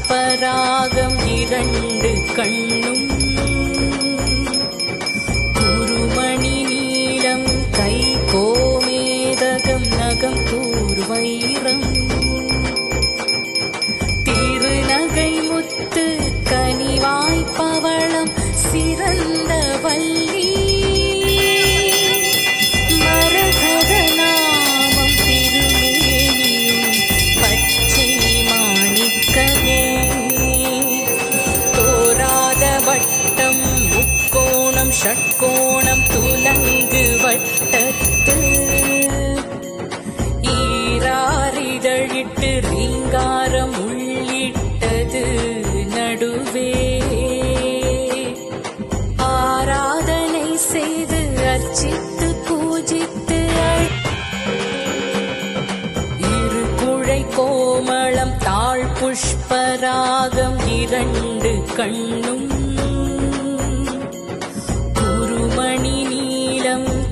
புஷ்பராகம் இரண்டு கண்ணும் குருமணி நீலம் கை கோமேதகம் நகம் கூர்வைரம் திருநகை முத்து கனிவாய் பவளம் சிறந்த வள்ளி ஷட்கோணம் துலங்கு வட்டத்து ஈராரிதழிட்டு ரீங்காரம் உள்ளிட்டது நடுவே ஆராதனை செய்து அர்ச்சித்து பூஜித்து இரு குழை கோமளம் தாழ் புஷ்பராகம் இரண்டு கண்ணும்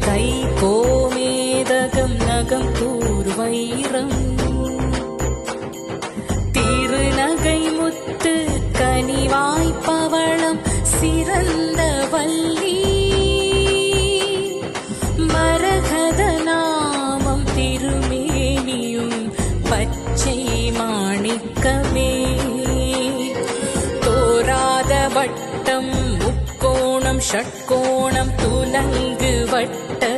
கை கோமேதகம் நகம் கூர்வைரம் திருநகை முத்து கனிவாய் பவளம் சிறந்த வள்ளி மரகத நாமம் திருமேனியும் பச்சை மாணிக்கமே தோராத வட்டம் முக்கோணம் ஷட்கோணம் துலங்கு வட்ட